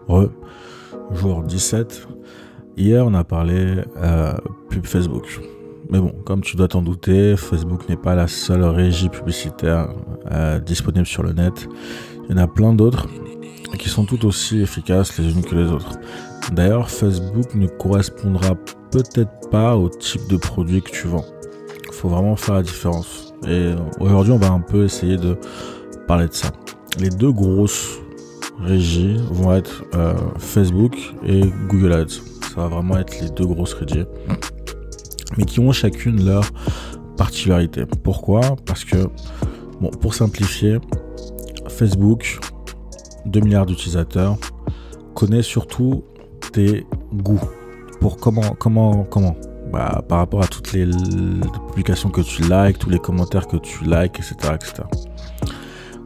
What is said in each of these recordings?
Jour 17. Hier, on a parlé pub Facebook. Mais bon, comme tu dois t'en douter, Facebook n'est pas la seule régie publicitaire disponible sur le net. Il y en a plein d'autres qui sont tout aussi efficaces les unes que les autres. D'ailleurs, Facebook ne correspondra peut-être pas au type de produit que tu vends. Il faut vraiment faire la différence. Et aujourd'hui, on va un peu essayer de parler de ça. Les deux grosses régies vont être Facebook et Google Ads. Ça va vraiment être les deux grosses régies, mais qui ont chacune leur particularité. Pourquoi ? Parce que, bon, pour simplifier, Facebook, 2 milliards d'utilisateurs, connaît surtout tes goûts. Pour comment par rapport à toutes les publications que tu likes, tous les commentaires que tu likes, etc.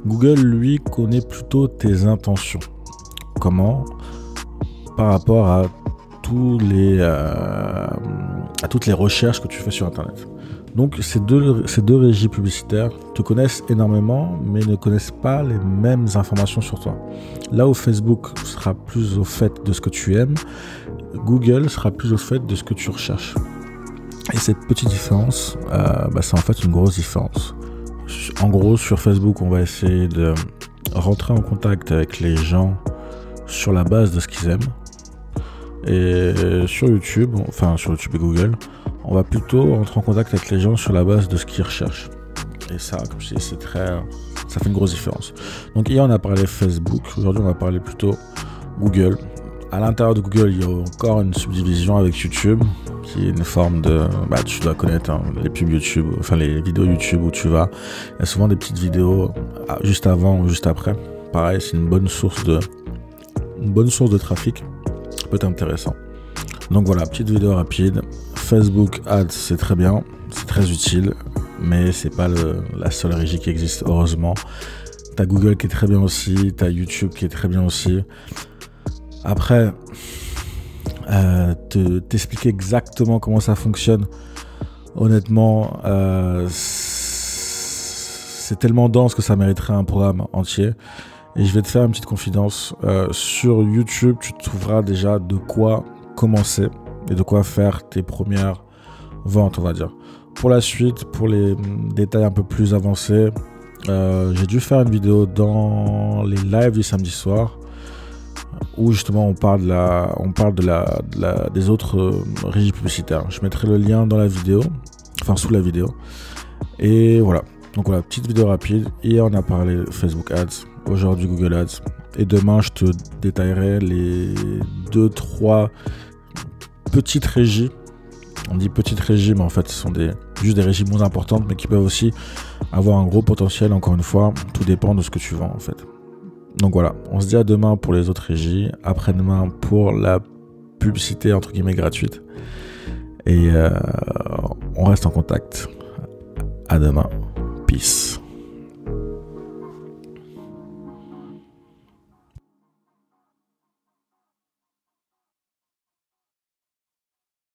Google, lui, connaît plutôt tes intentions. Comment ? Par rapport à toutes les recherches que tu fais sur Internet. Donc, ces deux régies publicitaires te connaissent énormément, mais ne connaissent pas les mêmes informations sur toi. Là où Facebook sera plus au fait de ce que tu aimes, Google sera plus au fait de ce que tu recherches. Et cette petite différence, c'est en fait une grosse différence. En gros, sur Facebook, on va essayer de rentrer en contact avec les gens sur la base de ce qu'ils aiment. Et sur YouTube et Google, on va plutôt rentrer en contact avec les gens sur la base de ce qu'ils recherchent. Et ça, comme je dis, ça fait une grosse différence. Donc hier, on a parlé Facebook. Aujourd'hui, on va parler plutôt Google. À l'intérieur de Google, il y a encore une subdivision avec YouTube, qui est une forme de... tu dois connaître les pubs YouTube, les vidéos YouTube où tu vas. Il y a souvent des petites vidéos juste avant ou juste après. Pareil, c'est une bonne source de trafic. Ça peut être intéressant. Donc voilà, petite vidéo rapide. Facebook Ads, c'est très bien, c'est très utile, mais c'est pas la seule régie qui existe, heureusement. T'as Google qui est très bien aussi, t'as YouTube qui est très bien aussi. Après, t'expliquer exactement comment ça fonctionne, honnêtement, c'est tellement dense que ça mériterait un programme entier. Et je vais te faire une petite confidence. Sur YouTube, tu trouveras déjà de quoi commencer et de quoi faire tes premières ventes, on va dire. Pour la suite, pour les détails un peu plus avancés, j'ai dû faire une vidéo dans les lives du samedi soir où justement on parle des autres régies publicitaires. Je mettrai le lien dans la vidéo, sous la vidéo. Et voilà. Donc voilà, petite vidéo rapide. Hier, on a parlé Facebook Ads. Aujourd'hui, Google Ads. Et demain, je te détaillerai les 2-3 petites régies. On dit petites régies, mais en fait, ce sont juste des régies moins importantes, mais qui peuvent aussi avoir un gros potentiel. Encore une fois, tout dépend de ce que tu vends, en fait. Donc voilà, on se dit à demain pour les autres régies. Après-demain pour la publicité, entre guillemets, gratuite. Et on reste en contact. À demain. Peace.